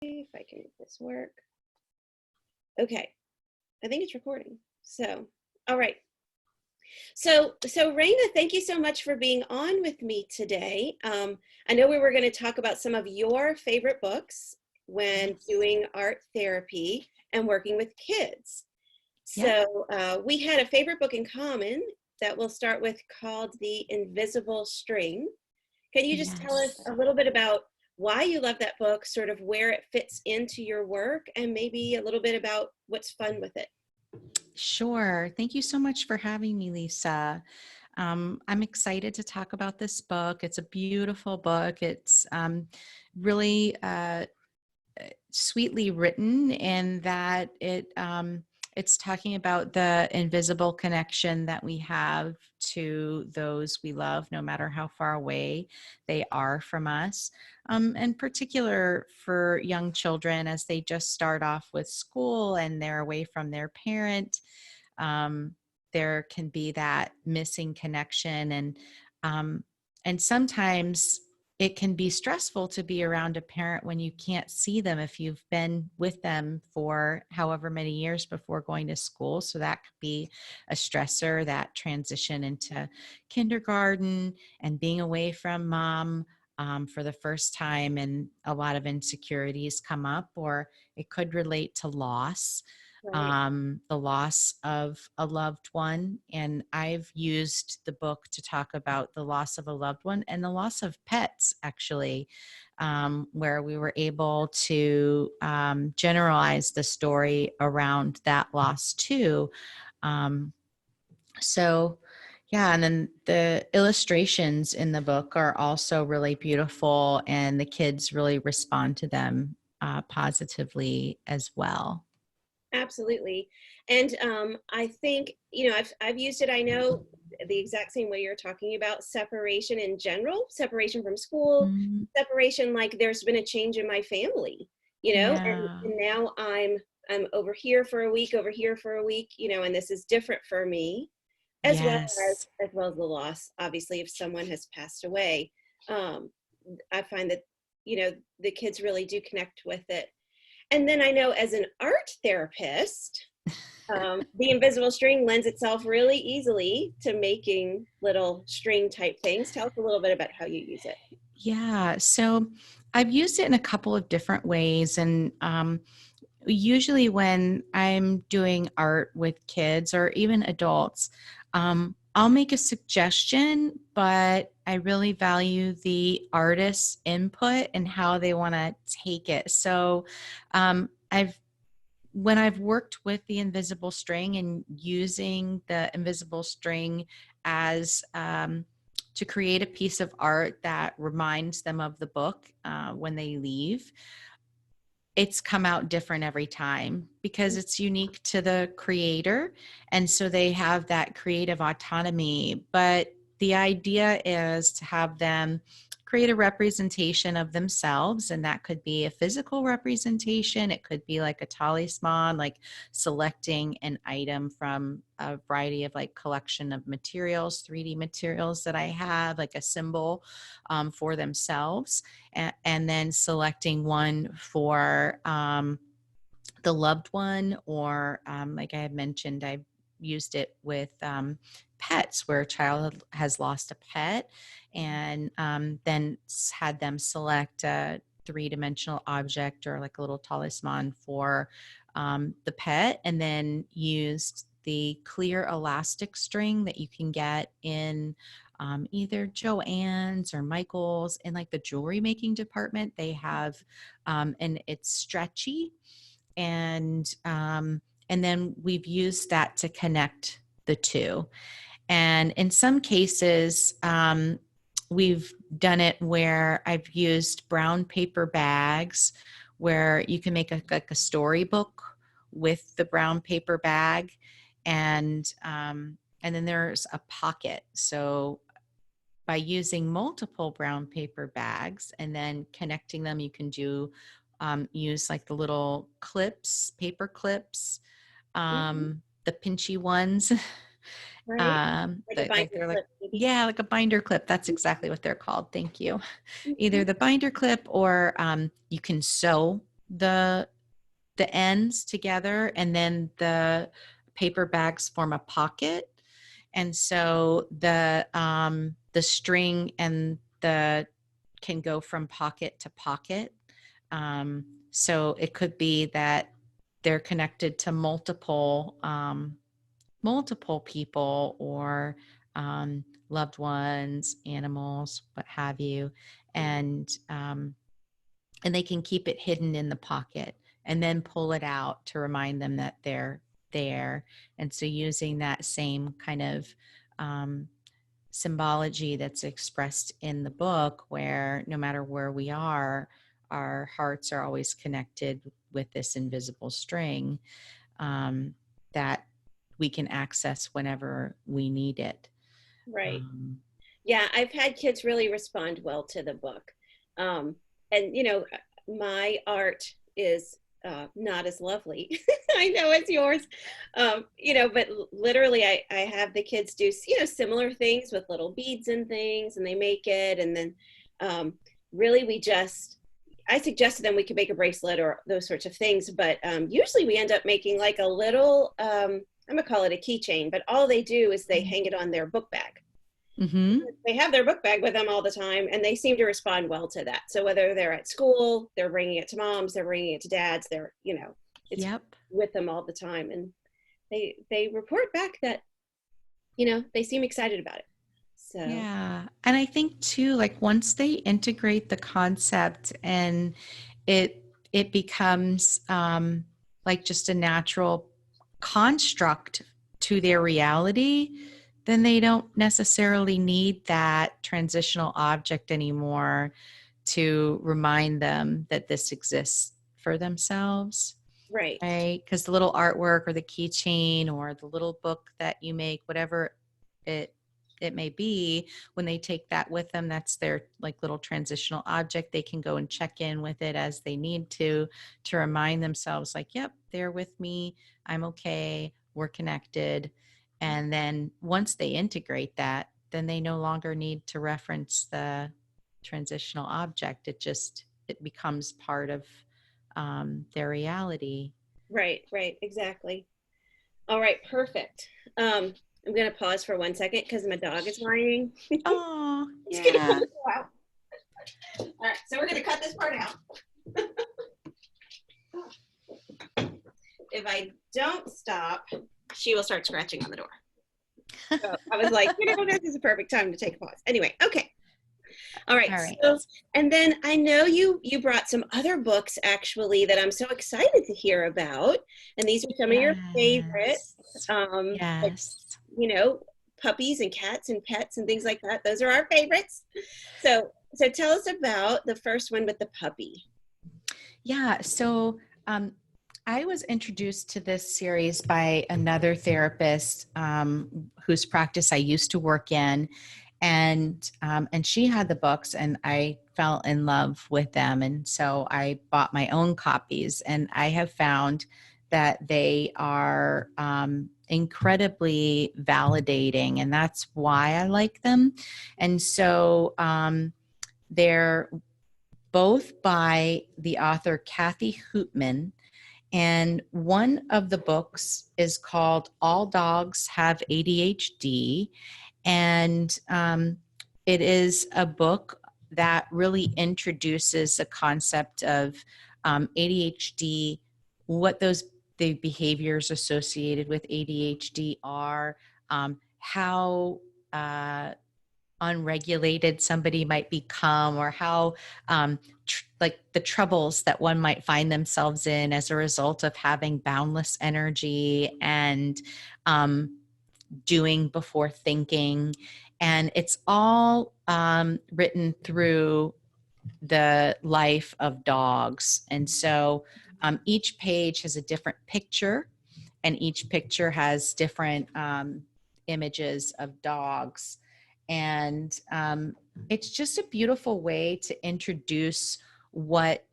If I can make this work. Okay, I think it's recording. So, all right. So Reina, thank you so much for being on with me today. I know we were going to talk about some of your favorite books when doing art therapy and working with kids. Yeah. So we had a favorite book in common that we'll start with called The Invisible String. Can you just tell us Yes. a little bit about why you love that book, sort of where it fits into your work, and maybe a little bit about what's fun with it? Sure. Thank you so much for having me, Lisa. I'm excited to talk about this book. It's a beautiful book. It's really sweetly written in that it's talking about the invisible connection that we have to those we love, no matter how far away they are from us. In particular for young children as they just start off with school and they're away from their parent, um, there can be that missing connection, um, and sometimes it can be stressful to be around a parent when you can't see them if you've been with them for however many years before going to school. So that could be a stressor, that transition into kindergarten and being away from mom for the first time, and a lot of insecurities come up. Or it could relate to loss, Right. the loss of a loved one. And I've used the book to talk about the loss of a loved one and the loss of pets, actually, where we were able to generalize the story around that loss too. Um, so, yeah, and then the illustrations in the book are also really beautiful, and the kids really respond to them positively as well. Absolutely. And I think, I've used it, I know the exact same way you're talking about separation in general, separation from school, Mm, separation, like there's been a change in my family, yeah. and now I'm over here for a week, over here for a week, and this is different for me, as well Yes. as well as the loss, obviously, if someone has passed away. Um, I find that, the kids really do connect with it. And then I know as an art therapist, the invisible string lends itself really easily to making little string type things. Tell us a little bit about how you use it. Yeah. So I've used it in a couple of different ways. And usually when I'm doing art with kids or even adults, I'll make a suggestion, but I really value the artist's input and how they want to take it. So I've when I've worked with the invisible string and using the invisible string as to create a piece of art that reminds them of the book when they leave, it's come out different every time because it's unique to the creator. And so they have that creative autonomy. But the idea is to have them create a representation of themselves. And that could be a physical representation. It could be like a talisman, like selecting an item from a variety of like collection of materials, 3D materials that I have, like a symbol for themselves, and then selecting one for the loved one, or like I had mentioned, I've used it with pets where a child has lost a pet, and then had them select a three-dimensional object or like a little talisman for the pet, and then used the clear elastic string that you can get in either Joann's or Michael's in like the jewelry making department. They have, and it's stretchy, and then we've used that to connect the two. And in some cases, we've done it where I've used brown paper bags where you can make like a storybook with the brown paper bag, and then there's a pocket. So by using multiple brown paper bags and then connecting them, you can use like the little clips, paper clips, Mhm. the pinchy ones. Right? Like a Like binder they're like, clip, maybe. yeah, like a binder clip. That's exactly what they're called. Thank you. Either the binder clip, or you can sew the ends together, and then the paper bags form a pocket. And so the string and the can go from pocket to pocket. So it could be that they're connected to multiple people, or loved ones, animals, what have you, and and they can keep it hidden in the pocket and then pull it out to remind them that they're there. And so using that same kind of um, symbology that's expressed in the book, where no matter where we are, our hearts are always connected with this invisible string um, that we can access whenever we need it. Right. Um, Yeah, I've had kids really respond well to the book. Um, and, my art is not as lovely. I know it's yours. But literally I have the kids do, similar things with little beads and things, and they make it. And then really I suggested them we could make a bracelet or those sorts of things. But usually we end up making like a little, I'm going to call it a keychain, but all they do is they hang it on their book bag. mm-hmm. They have their book bag with them all the time, and they seem to respond well to that. So whether they're at school, they're bringing it to moms, they're bringing it to dads, it's Yep. with them all the time. And they report back that, they seem excited about it. So Yeah. And I think too, like once they integrate the concept and it becomes like just a natural construct to their reality, then they don't necessarily need that transitional object anymore to remind them that this exists for themselves. right. Right? Because the little artwork or the keychain or the little book that you make, whatever it it may be, when they take that with them, that's their like little transitional object. They can go and check in with it as they need to remind themselves like, yep, they're with me, I'm okay, we're connected. And then once they integrate that, then they no longer need to reference the transitional object. It becomes part of their reality. Right, exactly. All right, perfect. I'm gonna pause for 1 second because my dog is whining. Oh, Just gonna pull yeah. it out. All right, so we're gonna cut this part out. If I don't stop, she will start scratching on the door. So I was like, this is a perfect time to take a pause. Anyway, okay. All right. All right. So, and then I know you brought some other books actually that I'm so excited to hear about. And these are some of your favorites. Like, Yes. puppies and cats and pets and things like that. Those are our favorites. So tell us about the first one with the puppy. Yeah. So I was introduced to this series by another therapist whose practice I used to work in. And she had the books, and I fell in love with them. And so I bought my own copies, and I have found that they are incredibly validating, and that's why I like them. And so they're both by the author Kathy Hootman. And one of the books is called All Dogs Have ADHD. And it is a book that really introduces the concept of ADHD, what the behaviors associated with ADHD are, how unregulated somebody might become, or how like the troubles that one might find themselves in as a result of having boundless energy and doing before thinking. And it's all written through the life of dogs. And so each page has a different picture, and each picture has different images of dogs. And it's just a beautiful way to introduce what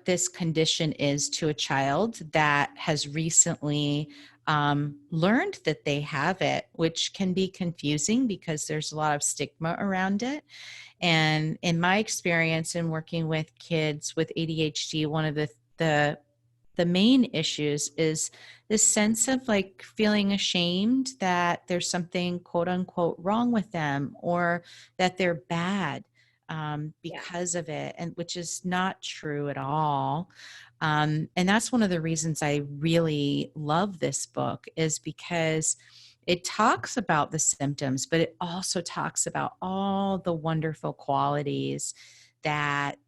this condition is to a child that has recently learned that they have it, which can be confusing because there's a lot of stigma around it. And in my experience in working with kids with ADHD, one of the main issues is this sense of like feeling ashamed that there's something quote unquote wrong with them, or that they're bad Yeah. because of it, and which is not true at all. And that's one of the reasons I really love this book, is because it talks about the symptoms, but it also talks about all the wonderful qualities that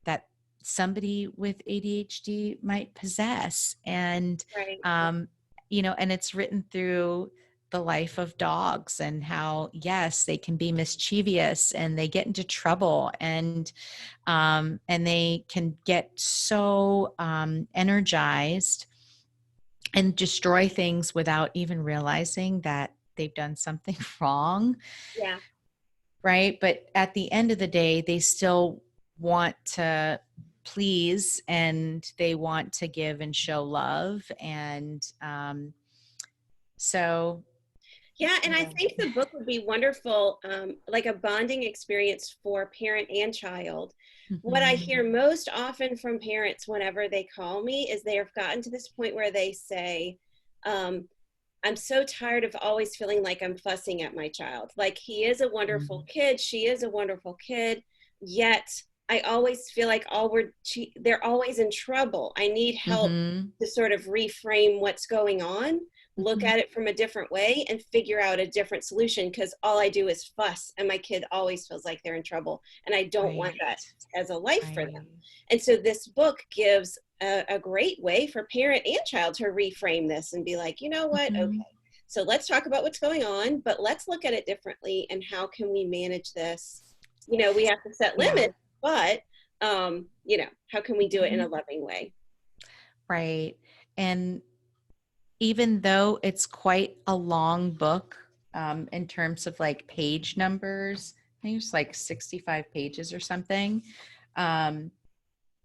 that somebody with ADHD might possess. And Right. um, and it's written through the life of dogs, and how, yes, they can be mischievous and they get into trouble, and they can get so energized and destroy things without even realizing that they've done something wrong, Yeah. right? But at the end of the day, they still want to please, and they want to give and show love. And so, Yeah, and I yeah. think the book would be wonderful, like a bonding experience for parent and child. What I Mhm. hear most often from parents whenever they call me is they have gotten to this point where they say, um, I'm so tired of always feeling like I'm fussing at my child. Like, he is a wonderful kid, she is a wonderful kid, yet I always feel like they're always in trouble. I need help Mhm. to sort of reframe what's going on, look Mhm. at it from a different way, and figure out a different solution, because all I do is fuss and my kid always feels like they're in trouble. And I don't want that Right. as a life for them. Right. And so this book gives a great way for parent and child to reframe this and be like, you know what? Okay. Mhm. So let's talk about what's going on, but let's look at it differently, and how can we manage this? We have to set Yeah. limits, but how can we do it in a Mhm. loving way? Right. And even though it's quite a long book, in terms of like page numbers, I think it's like 65 pages or something. Um,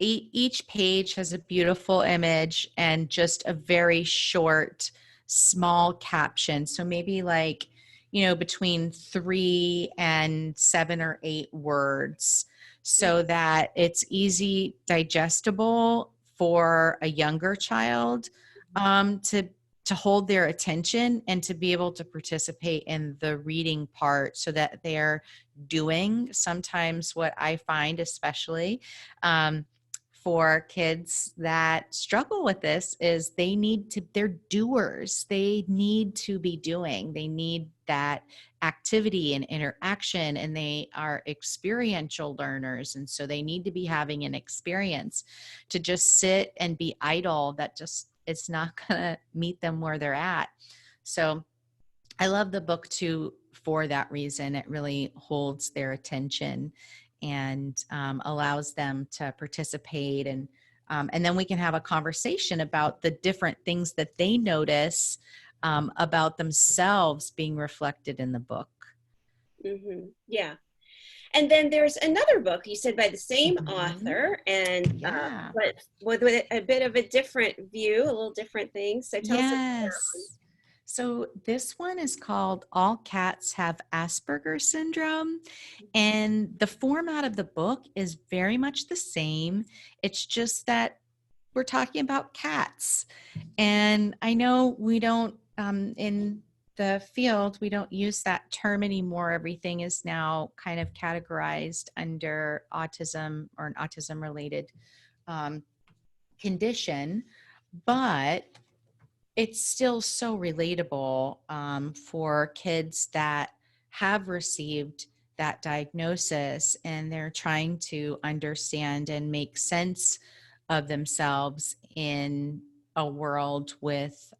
each page has a beautiful image and just a very short, small caption. So maybe like, between 3 and 7 or 8 words, so that it's easy digestible for a younger child, to hold their attention and to be able to participate in the reading part, so that they're doing. Sometimes what I find, especially for kids that struggle with this, is they're doers. They need to be doing. They need that activity and interaction, and they are experiential learners. And so they need to be having an experience. To just sit and be idle, it's not going to meet them where they're at. So I love the book too for that reason. It really holds their attention, and allows them to participate, and then we can have a conversation about the different things that they notice about themselves being reflected in the book. Yeah. And then there's another book you said by the same Mhm. author, and Yeah. but with a bit of a different view, a little different thing. So tell us about that Yes. So this one is called All Cats Have Asperger's Syndrome. And the format of the book is very much the same. It's just that we're talking about cats. And I know we don't, in the field, we don't use that term anymore. Everything is now kind of categorized under autism, or an autism related um, condition. But it's still so relatable, for kids that have received that diagnosis, and they're trying to understand and make sense of themselves in a world with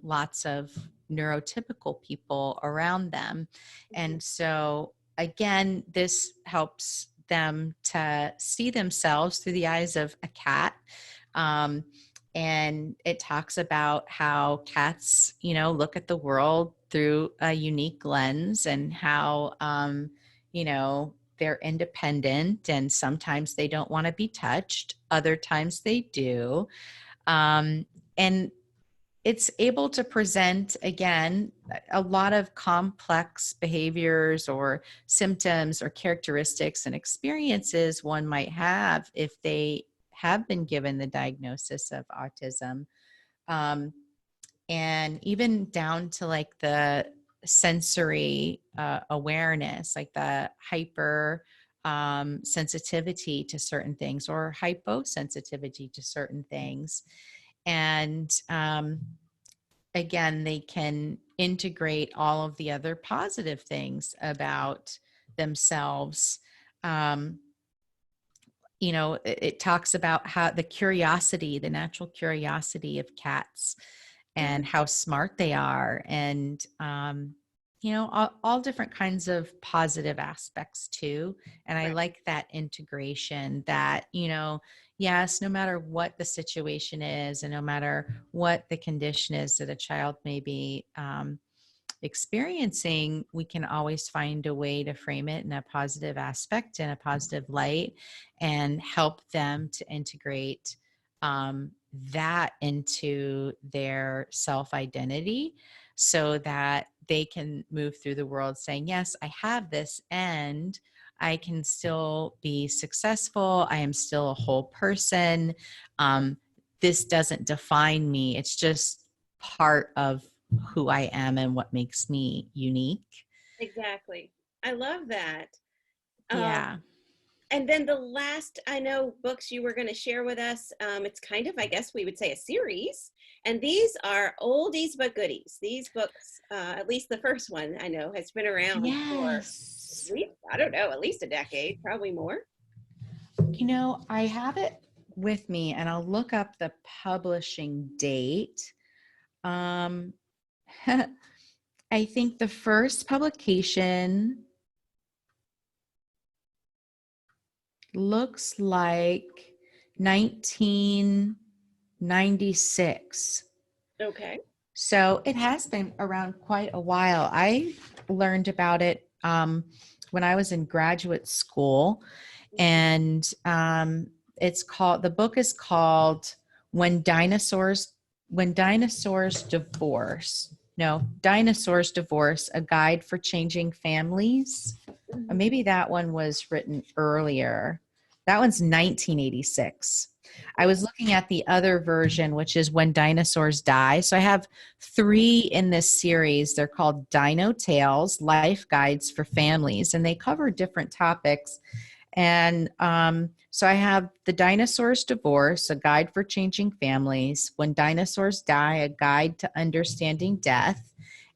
lots of neurotypical people around them. one. And so, again, this helps them to see themselves through the eyes of a cat. Um, and it talks about how cats, look at the world through a unique lens, and how, they're independent, and sometimes they don't want to be touched, other times they do. And it's able to present, again, a lot of complex behaviors or symptoms or characteristics and experiences one might have if they have been given the diagnosis of autism. Um, and even down to like the sensory awareness, like the hyper sensitivity to certain things or hyposensitivity to certain things. And again, they can integrate all of the other positive things about themselves. Um, it talks about how the curiosity, the natural curiosity of cats Mhm. and how smart they are, and all different kinds of positive aspects too. And I Right. like that integration that, yes, no matter what the situation is and no matter what the condition is that a child may be experiencing, we can always find a way to frame it in a positive aspect, in a positive light, and help them to integrate that into their self identity so that they can move through the world saying, yes, I have this, and I can still be successful. I am still a whole person. This doesn't define me. It's just part of who I am and what makes me unique. Exactly. I love that. Um, Yeah. and then the last, I know, books you were going to share with us, it's kind of, I guess we would say, a series. And these are oldies but goodies. These books, at least the first one I know, has been around for Yes. at least, I don't know, at least a decade, probably more. I have it with me and I'll look up the publishing date. Um, I think the first publication looks like 1996. Okay. So it has been around quite a while. I learned about it when I was in graduate school, Mhm. and the book is called "When Dinosaurs Divorce." No, Dinosaurs Divorce: A Guide for Changing Families. Or Mhm. maybe that one was written earlier. That one's 1986. I was looking at the other version, which is When Dinosaurs Die. So I have three in this series. They're called Dino Tales, Life Guides for Families, and they cover different topics. And so I have The Dinosaurs Divorce, A Guide for Changing Families, When Dinosaurs Die, A Guide to Understanding Death,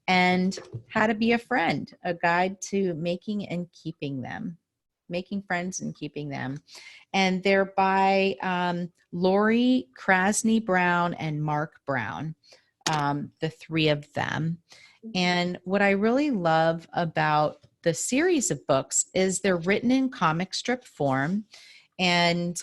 and How to Be a Friend, A Guide to Making friends and keeping them. And they're by Lori Krasny Brown and Mark Brown, the three of them. Mhm. And what I really love about the series of books is they're written in comic strip form. And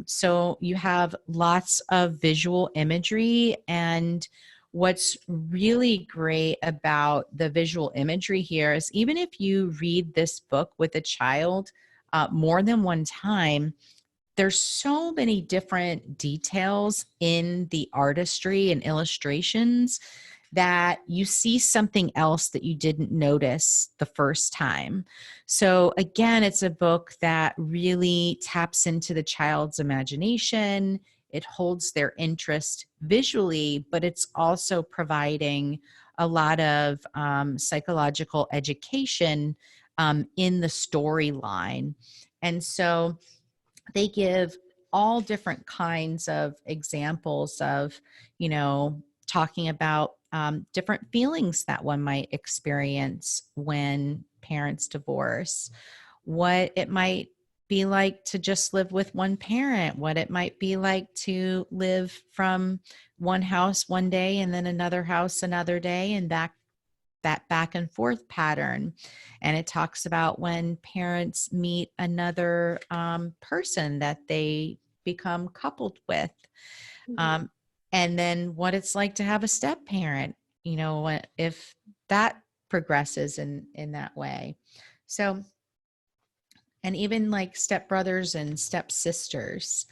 so you have lots of visual imagery. And what's really great about the visual imagery here is even if you read this book with a child more than one time, there's so many different details in the artistry and illustrations that you see something else that you didn't notice the first time. So, again, it's a book that really taps into the child's imagination. It holds their interest visually, but it's also providing a lot of psychological education in the storyline. And so, they give all different kinds of examples of, talking about different feelings that one might experience when parents divorce, what it might be like to just live with one parent, what it might be like to live from one house one day and then another house another day, and that back and forth pattern. And it talks about when parents meet another person that they become coupled with. Mhm. Um, and then what it's like to have a step parent, if that progresses in that way. So, and even like step brothers and step sisters.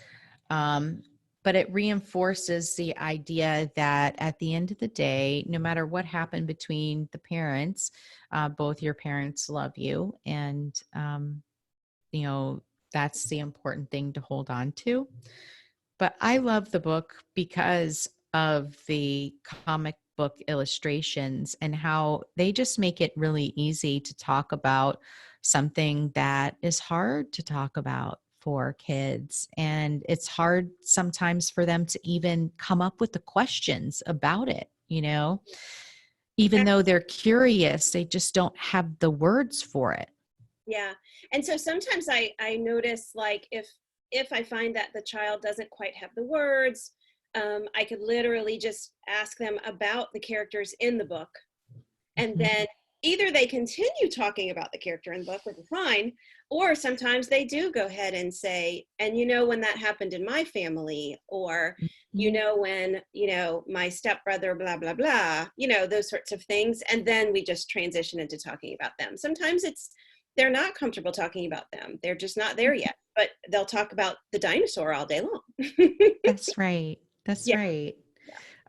Um, but it reinforces the idea that at the end of the day, no matter what happened between the parents, both your parents love you. And, you know, that's the important thing to hold on to. But I love the book because of the comic book illustrations and how they just make it really easy to talk about something that is hard to talk about for kids. And it's hard sometimes for them to even come up with the questions about it, you know, even though they're curious, they just don't have the words for it. Yeah. And so sometimes I notice, like, if I find that the child doesn't quite have the words, I could literally just ask them about the characters in the book. And Mhm. then either they continue talking about the character in the book, which is fine, or sometimes they do go ahead and say, and you know, when that happened in my family, or you Mhm. know, when, you know, my stepbrother, blah, blah, blah, you know, those sorts of things. And then we just transition into talking about them. Sometimes they're not comfortable talking about them. They're just not there yet, but they'll talk about the dinosaur all day long. That's right. That's Yeah. right.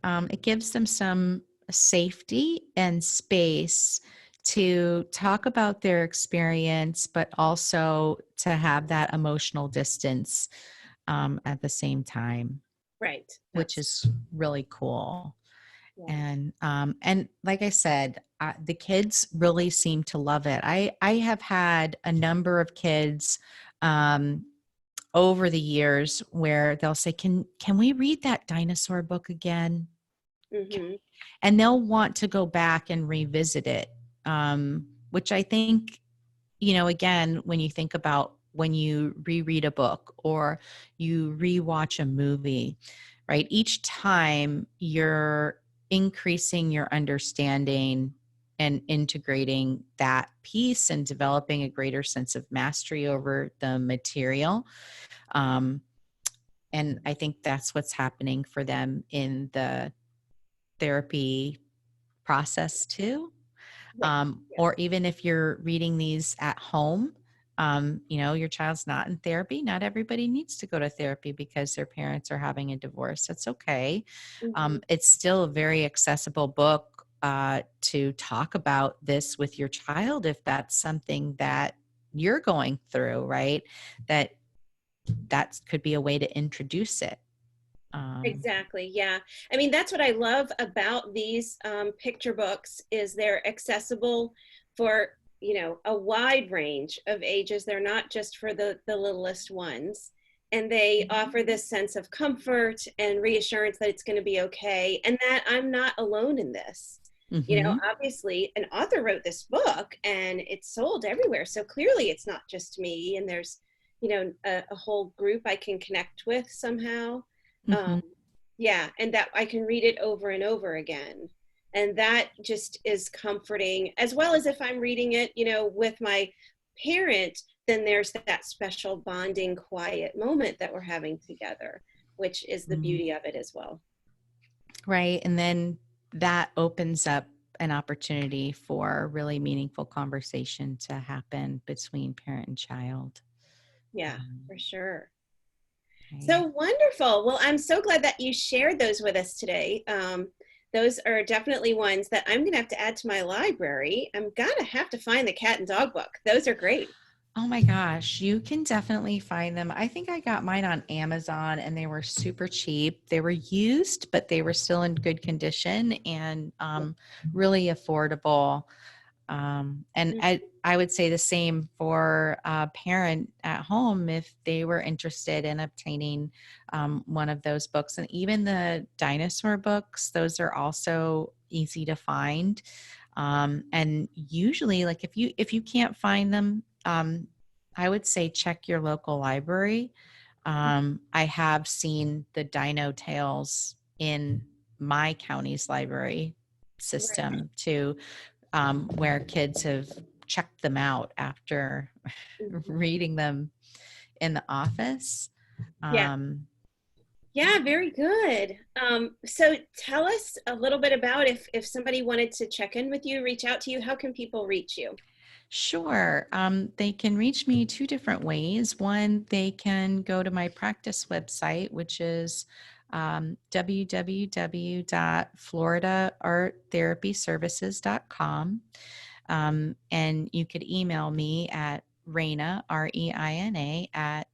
Yeah. It gives them some safety and space to talk about their experience, but also to have that emotional distance at the same time, Right. which That's, is really cool. yeah. And like I said, the kids really seem to love it. I have had a number of kids um, over the years where they'll say, can we read that dinosaur book again? Hmm. And they'll want to go back and revisit it, which I think, you know, again, when you think about when you reread a book or you rewatch a movie, right? Each time you're increasing your understanding and integrating that piece and developing a greater sense of mastery over the material. Um, and I think that's what's happening for them in the therapy process too. Right. Yeah. Or even if you're reading these at home, you know, your child's not in therapy. Not everybody needs to go to therapy because their parents are having a divorce. That's okay. Hmm. It's still a very accessible book to talk about this with your child if that's something that you're going through, right? That that could be a way to introduce it. Um, Exactly. Yeah. I mean, that's what I love about these picture books is they're accessible for, you know, a wide range of ages. They're not just for the littlest ones. And they offer this sense of comfort and reassurance that it's going to be okay and that I'm not alone in this. You know, mhm. obviously, an author wrote this book and it's sold everywhere. So clearly it's not just me. And there's, you know, a whole group I can connect with somehow. Um, Mhm. yeah, and that I can read it over and over again. And that just is comforting, as well as if I'm reading it, you know, with my parent, then there's that special bonding, quiet moment that we're having together, which is the Mm. beauty of it as well. Right. And then that opens up an opportunity for really meaningful conversation to happen between parent and child. Yeah, Um, for sure. So right. wonderful. Well, I'm so glad that you shared those with us today. Those are definitely ones that I'm going to have to add to my library. I'm going to have to find the cat and dog book. Those are great. Oh my gosh, you can definitely find them. I think I got mine on Amazon and they were super cheap. They were used, but they were still in good condition and really affordable. And I would say the same for a parent at home if they were interested in obtaining one of those books. And even the dinosaur books, those are also easy to find. And usually, like if you can't find them, I would say check your local library. I have seen the Dino Tales in my county's library Right. system too, where kids have checked them out after Mhm. reading them in the office. Yeah. Um, Yeah, very good. So tell us a little bit about if somebody wanted to check in with you, reach out to you, how can people reach you? Sure. They can reach me two different ways. One, they can go to my practice website, which is www.floridaarttherapyservices.com. And you could email me at Reina, Reina, at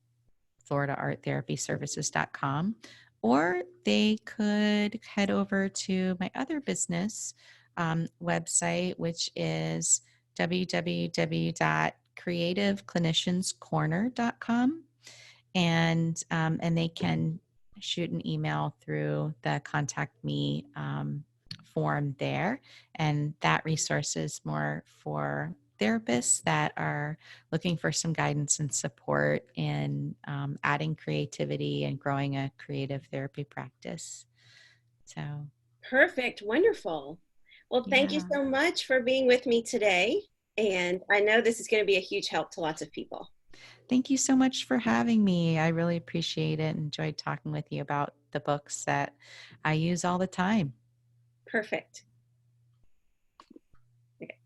floridaarttherapyservices.com. Or they could head over to my other business website, which is www.creativeclinicianscorner.com, and they can shoot an email through the contact me form there, and that resource is more for therapists that are looking for some guidance and support in adding creativity and growing a creative therapy practice. So Perfect. Wonderful. Well, thank you yeah. so much for being with me today. And I know this is going to be a huge help to lots of people. Thank you so much for having me. I really appreciate it and enjoyed talking with you about the books that I use all the time. Perfect. Okay.